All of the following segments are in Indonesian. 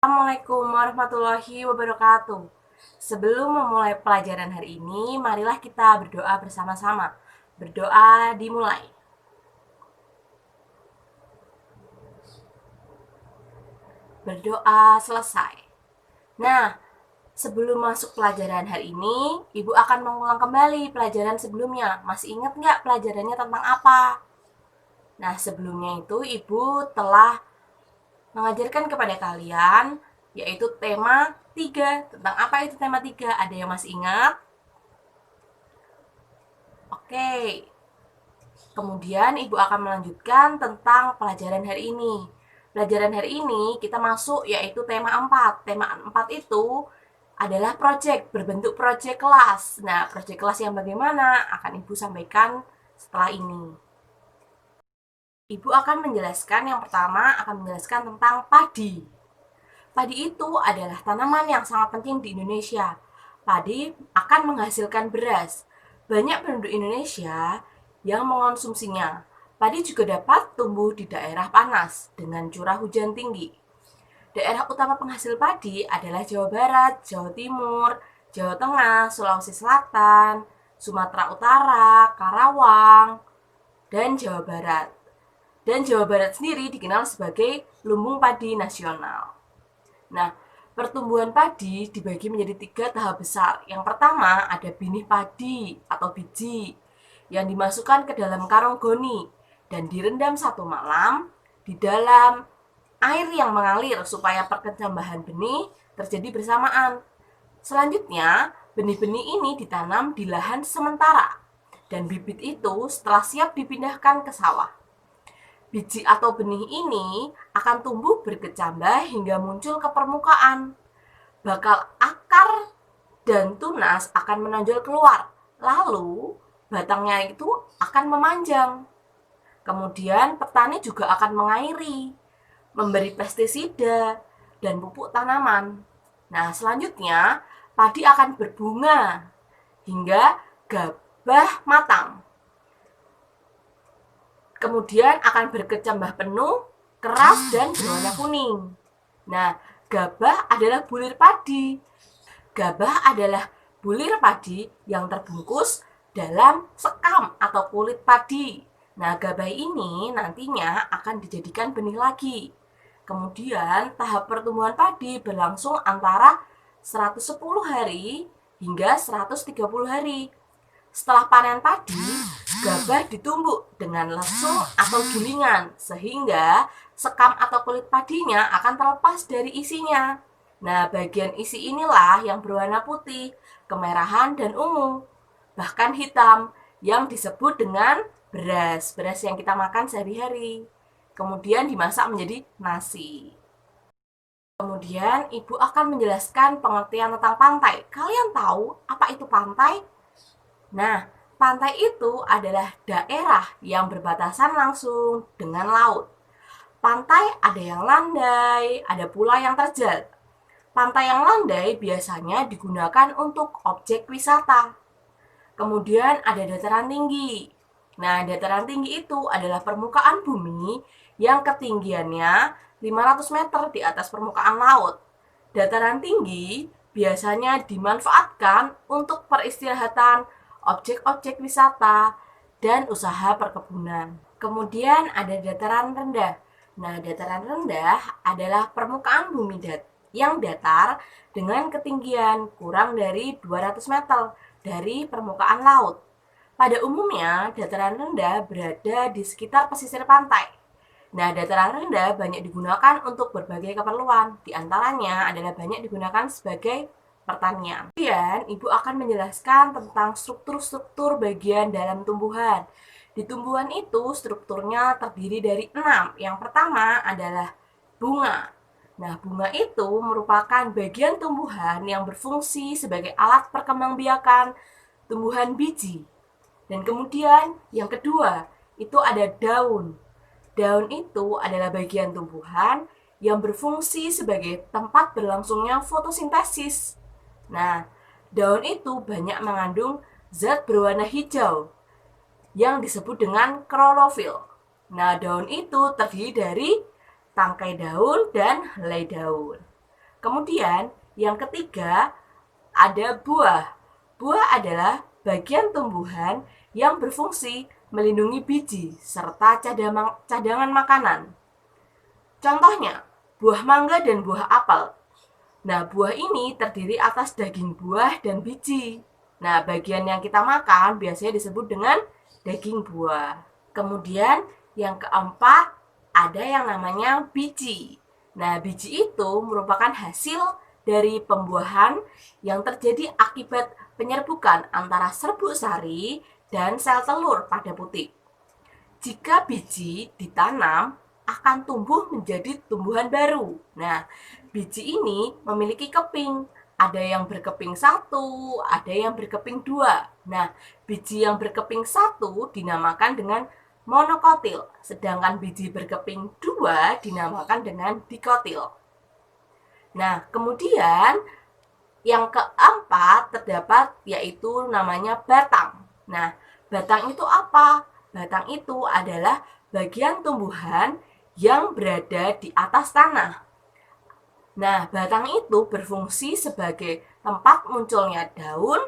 Assalamualaikum warahmatullahi wabarakatuh. Sebelum memulai pelajaran hari ini, marilah kita berdoa bersama-sama. Berdoa dimulai. Berdoa selesai. Nah, sebelum masuk pelajaran hari ini, Ibu akan mengulang kembali pelajaran sebelumnya. Masih ingat nggak pelajarannya tentang apa? Nah, sebelumnya itu Ibu telah mengajarkan kepada kalian yaitu tema 3. Tentang apa itu tema 3? Ada yang masih ingat? Oke. Kemudian Ibu akan melanjutkan tentang pelajaran hari ini. Pelajaran hari ini kita masuk yaitu tema 4. Tema 4 itu adalah project, berbentuk project kelas. Nah, project kelas yang bagaimana akan Ibu sampaikan setelah ini. Ibu akan menjelaskan yang pertama, akan menjelaskan tentang padi. Padi itu adalah tanaman yang sangat penting di Indonesia. Padi akan menghasilkan beras. Banyak penduduk Indonesia yang mengonsumsinya. Padi juga dapat tumbuh di daerah panas dengan curah hujan tinggi. Daerah utama penghasil padi adalah Jawa Barat, Jawa Timur, Jawa Tengah, Sulawesi Selatan, Sumatera Utara, Karawang, dan Jawa Barat. Dan Jawa Barat sendiri dikenal sebagai lumbung padi nasional. Nah, pertumbuhan padi dibagi menjadi 3 tahap besar. Yang pertama ada benih padi atau biji yang dimasukkan ke dalam karung goni dan direndam 1 malam di dalam air yang mengalir supaya perkecambahan benih terjadi bersamaan. Selanjutnya, benih-benih ini ditanam di lahan sementara dan bibit itu setelah siap dipindahkan ke sawah. Biji atau benih ini akan tumbuh berkecambah hingga muncul ke permukaan. Bakal akar dan tunas akan menonjol keluar, lalu batangnya itu akan memanjang. Kemudian petani juga akan mengairi, memberi pestisida dan pupuk tanaman. Nah, selanjutnya padi akan berbunga hingga gabah matang. Kemudian akan berkecambah penuh, keras, dan berwarna kuning. Nah, gabah adalah bulir padi. Gabah adalah bulir padi yang terbungkus dalam sekam atau kulit padi. Nah, gabah ini nantinya akan dijadikan benih lagi. Kemudian, tahap pertumbuhan padi berlangsung antara 110 hari hingga 130 hari. Setelah panen padi, gabah ditumbuk dengan lesung atau gilingan sehingga sekam atau kulit padinya akan terlepas dari isinya. Nah, bagian isi inilah yang berwarna putih, kemerahan, dan ungu, bahkan hitam, yang disebut dengan beras, beras yang kita makan sehari-hari. Kemudian dimasak menjadi nasi. Kemudian Ibu akan menjelaskan pengertian tentang pantai. Kalian tahu apa itu pantai? Nah, pantai itu adalah daerah yang berbatasan langsung dengan laut. Pantai ada yang landai, ada pula yang terjal. Pantai yang landai biasanya digunakan untuk objek wisata. Kemudian ada dataran tinggi. Nah, dataran tinggi itu adalah permukaan bumi yang ketinggiannya 500 meter di atas permukaan laut. Dataran tinggi biasanya dimanfaatkan untuk peristirahatan, objek-objek wisata, dan usaha perkebunan. Kemudian ada dataran rendah. Nah, dataran rendah adalah permukaan bumi yang datar dengan ketinggian kurang dari 200 meter dari permukaan laut. Pada umumnya, dataran rendah berada di sekitar pesisir pantai. Nah, dataran rendah banyak digunakan untuk berbagai keperluan. Di antaranya adalah banyak digunakan sebagai pertanian. Kemudian, Ibu akan menjelaskan tentang struktur-struktur bagian dalam tumbuhan. Di tumbuhan itu, strukturnya terdiri dari 6. Yang pertama adalah bunga. Nah, bunga itu merupakan bagian tumbuhan yang berfungsi sebagai alat perkembangbiakan tumbuhan biji. Dan kemudian, yang kedua, itu ada daun. Daun itu adalah bagian tumbuhan yang berfungsi sebagai tempat berlangsungnya fotosintesis. Nah, daun itu banyak mengandung zat berwarna hijau yang disebut dengan klorofil. Nah, daun itu terdiri dari tangkai daun dan helai daun. Kemudian yang ketiga ada buah. Buah adalah bagian tumbuhan yang berfungsi melindungi biji serta cadangan makanan. Contohnya, buah mangga dan buah apel. Nah, buah ini terdiri atas daging buah dan biji. Nah, bagian yang kita makan biasanya disebut dengan daging buah. Kemudian yang keempat, ada yang namanya biji. Nah, biji itu merupakan hasil dari pembuahan yang terjadi akibat penyerbukan antara serbuk sari dan sel telur pada putik. Jika biji ditanam, akan tumbuh menjadi tumbuhan baru. Nah, biji ini memiliki keping. Ada yang berkeping satu, ada yang berkeping dua. Nah, biji yang berkeping satu dinamakan dengan monokotil, sedangkan biji berkeping dua dinamakan dengan dikotil. Nah, kemudian yang keempat terdapat yaitu namanya batang. Nah, batang itu apa? Batang itu adalah bagian tumbuhan yang berada di atas tanah. Nah, batang itu berfungsi sebagai tempat munculnya daun,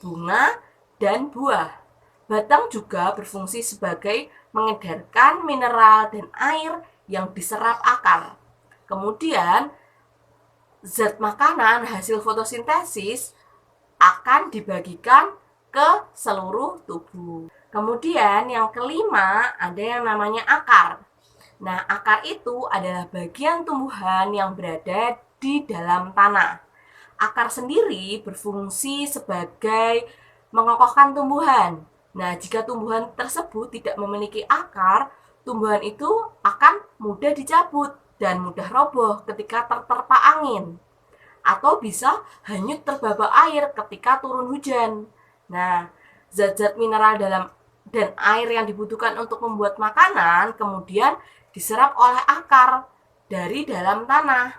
bunga, dan buah. Batang juga berfungsi sebagai mengedarkan mineral dan air yang diserap akar. Kemudian, zat makanan hasil fotosintesis akan dibagikan ke seluruh tubuh. Kemudian yang kelima ada yang namanya akar. Nah, akar itu adalah bagian tumbuhan yang berada di dalam tanah. Akar sendiri berfungsi sebagai mengokohkan tumbuhan. Nah, jika tumbuhan tersebut tidak memiliki akar, tumbuhan itu akan mudah dicabut dan mudah roboh ketika terterpa angin atau bisa hanyut terbawa air ketika turun hujan. Nah, zat-zat mineral dalam dan air yang dibutuhkan untuk membuat makanan kemudian diserap oleh akar dari dalam tanah.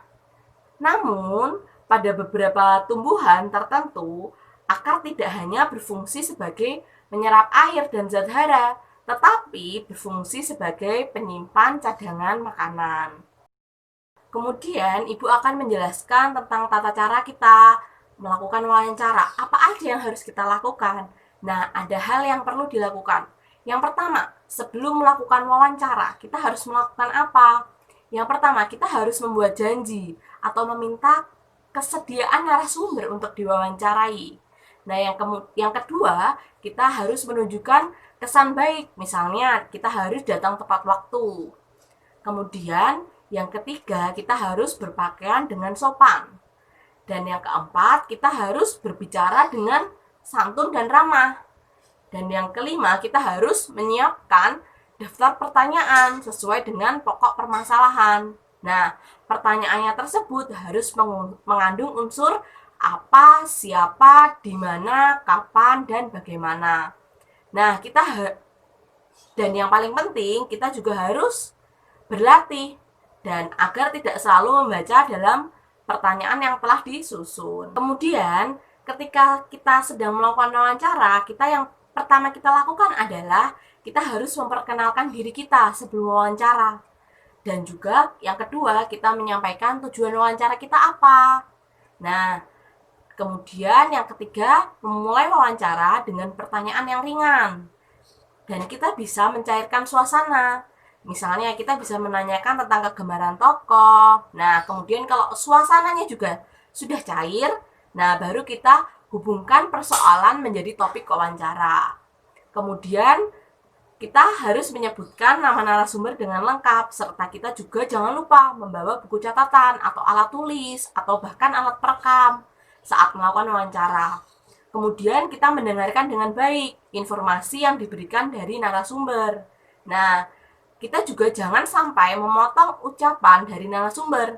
Namun, pada beberapa tumbuhan tertentu, akar tidak hanya berfungsi sebagai menyerap air dan zat hara, tetapi berfungsi sebagai penyimpan cadangan makanan. Kemudian, Ibu akan menjelaskan tentang tata cara kita melakukan wawancara. Apa aja yang harus kita lakukan? Nah, ada hal yang perlu dilakukan. Yang pertama, sebelum melakukan wawancara, kita harus melakukan apa? Yang pertama, kita harus membuat janji atau meminta kesediaan narasumber untuk diwawancarai. Nah, yang kedua, kita harus menunjukkan kesan baik. Misalnya, kita harus datang tepat waktu. Kemudian, yang ketiga, kita harus berpakaian dengan sopan. Dan yang keempat, kita harus berbicara dengan santun dan ramah. Dan yang kelima, kita harus menyiapkan daftar pertanyaan sesuai dengan pokok permasalahan. Nah, pertanyaannya tersebut harus mengandung unsur apa, siapa, di mana, kapan, dan bagaimana. Nah, dan yang paling penting, kita juga harus berlatih dan agar tidak selalu membaca dalam pertanyaan yang telah disusun. Kemudian, ketika kita sedang melakukan wawancara, yang pertama kita lakukan adalah kita harus memperkenalkan diri kita sebelum wawancara. Dan juga yang kedua, kita menyampaikan tujuan wawancara kita apa. Nah, kemudian yang ketiga, memulai wawancara dengan pertanyaan yang ringan. Dan kita bisa mencairkan suasana. Misalnya kita bisa menanyakan tentang kegemaran tokoh. Nah, kemudian kalau suasananya juga sudah cair, nah baru kita hubungkan persoalan menjadi topik wawancara. Kemudian kita harus menyebutkan nama narasumber dengan lengkap, serta kita juga jangan lupa membawa buku catatan atau alat tulis atau bahkan alat perekam saat melakukan wawancara. Kemudian kita mendengarkan dengan baik informasi yang diberikan dari narasumber. Nah, kita juga jangan sampai memotong ucapan dari narasumber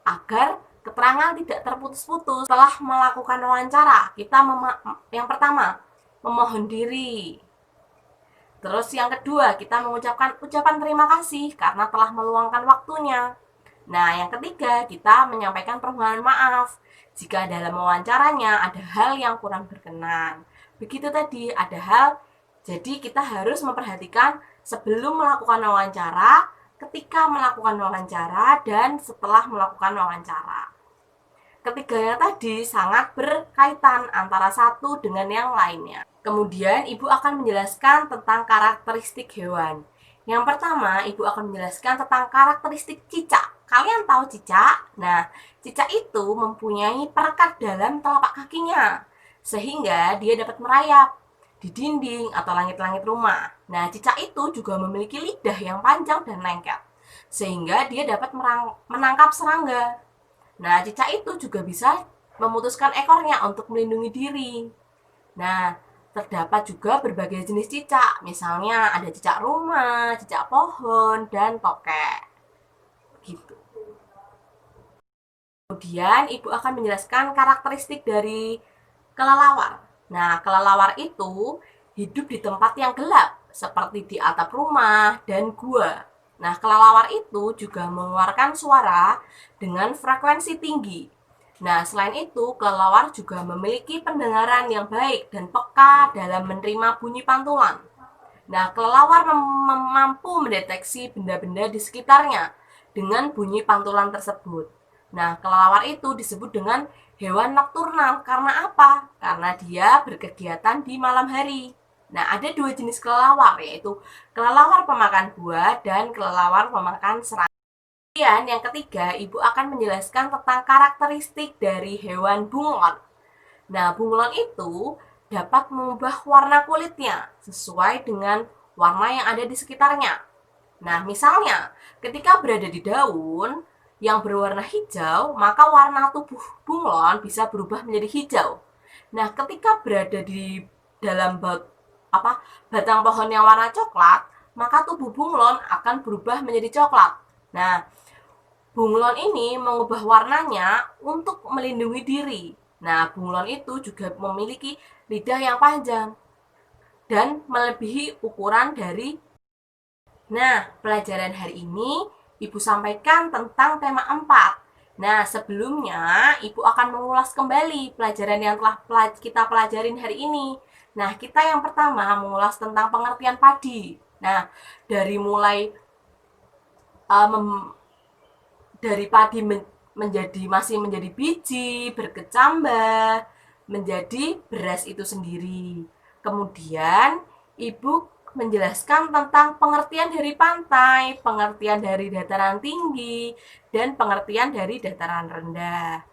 agar keterangan tidak terputus-putus. Setelah melakukan wawancara, kita yang pertama memohon diri. Terus yang kedua, kita mengucapkan ucapan terima kasih karena telah meluangkan waktunya. Nah, yang ketiga, kita menyampaikan permohonan maaf jika dalam wawancaranya ada hal yang kurang berkenan. Begitu tadi, ada hal, jadi kita harus memperhatikan sebelum melakukan wawancara, ketika melakukan wawancara, dan setelah melakukan wawancara. ketiga yang tadi sangat berkaitan antara satu dengan yang lainnya. Kemudian Ibu akan menjelaskan tentang karakteristik hewan. Yang pertama, Ibu akan menjelaskan tentang karakteristik cicak. Kalian tahu cicak? Nah, cicak itu mempunyai perekat dalam telapak kakinya, sehingga dia dapat merayap di dinding atau langit-langit rumah. Nah, cicak itu juga memiliki lidah yang panjang dan lengket, sehingga dia dapat menangkap serangga. Nah, cicak itu juga bisa memutuskan ekornya untuk melindungi diri. Nah, terdapat juga berbagai jenis cicak. Misalnya ada cicak rumah, cicak pohon, dan tokek. Gitu. Kemudian Ibu akan menjelaskan karakteristik dari kelelawar. Nah, kelelawar itu hidup di tempat yang gelap, seperti di atap rumah dan gua. Nah, kelelawar itu juga mengeluarkan suara dengan frekuensi tinggi. Nah, selain itu, kelelawar juga memiliki pendengaran yang baik dan peka dalam menerima bunyi pantulan. Nah, kelelawar mampu mendeteksi benda-benda di sekitarnya dengan bunyi pantulan tersebut. Nah, kelelawar itu disebut dengan hewan nokturnal. Karena apa? Karena dia berkegiatan di malam hari. Nah, ada dua jenis kelelawar, yaitu kelelawar pemakan buah dan kelelawar pemakan serangga. Kemudian yang ketiga, Ibu akan menjelaskan tentang karakteristik dari hewan bunglon. Nah, bunglon itu dapat mengubah warna kulitnya sesuai dengan warna yang ada di sekitarnya. Nah, misalnya ketika berada di daun yang berwarna hijau, maka warna tubuh bunglon bisa berubah menjadi hijau. Nah, ketika berada di dalam batang pohon yang warna coklat, maka tubuh bunglon akan berubah menjadi coklat. Nah, bunglon ini mengubah warnanya untuk melindungi diri. Nah, bunglon itu juga memiliki lidah yang panjang dan melebihi ukuran dari. Nah, pelajaran hari ini Ibu sampaikan tentang tema 4. Nah, sebelumnya Ibu akan mengulas kembali pelajaran yang telah kita pelajarin hari ini. Nah, kita yang pertama mengulas tentang pengertian padi. Nah, dari mulai dari padi masih menjadi biji, berkecambah, menjadi beras itu sendiri. Kemudian Ibu menjelaskan tentang pengertian dari pantai, pengertian dari dataran tinggi, dan pengertian dari dataran rendah.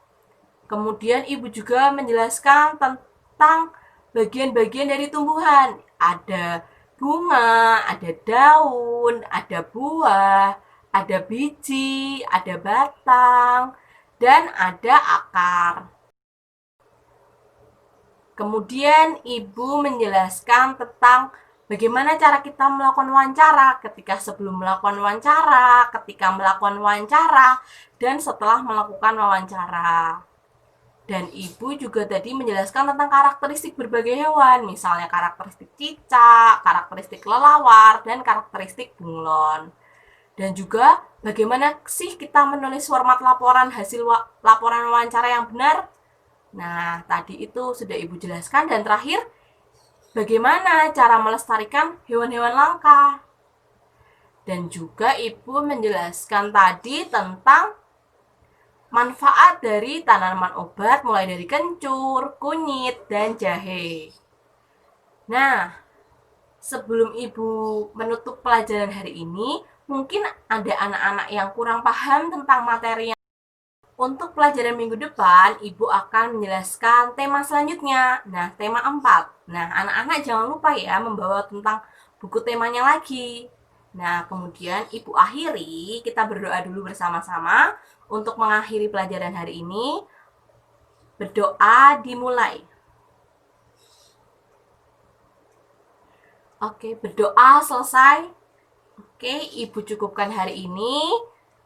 Kemudian Ibu juga menjelaskan tentang bagian-bagian dari tumbuhan. Ada bunga, ada daun, ada buah, ada biji, ada batang, dan ada akar. Kemudian Ibu menjelaskan tentang bagaimana cara kita melakukan wawancara, ketika sebelum melakukan wawancara, ketika melakukan wawancara, dan setelah melakukan wawancara. Dan Ibu juga tadi menjelaskan tentang karakteristik berbagai hewan, misalnya karakteristik cicak, karakteristik kelelawar, dan karakteristik bunglon. Dan juga bagaimana sih kita menulis format laporan hasil laporan wawancara yang benar? Nah, tadi itu sudah Ibu jelaskan. Dan terakhir, bagaimana cara melestarikan hewan-hewan langka? Dan juga Ibu menjelaskan tadi tentang manfaat dari tanaman obat mulai dari kencur, kunyit, dan jahe. Nah, sebelum Ibu menutup pelajaran hari ini, mungkin ada anak-anak yang kurang paham tentang materi. Untuk pelajaran minggu depan, Ibu akan menjelaskan tema selanjutnya. Nah, tema 4. Nah, anak-anak jangan lupa ya membawa tentang buku temanya lagi. Nah, kemudian Ibu akhiri, kita berdoa dulu bersama-sama untuk mengakhiri pelajaran hari ini. Berdoa dimulai. Oke, berdoa selesai. Oke, Ibu cukupkan hari ini.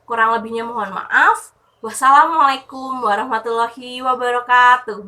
Kurang lebihnya mohon maaf. Wassalamualaikum warahmatullahi wabarakatuh.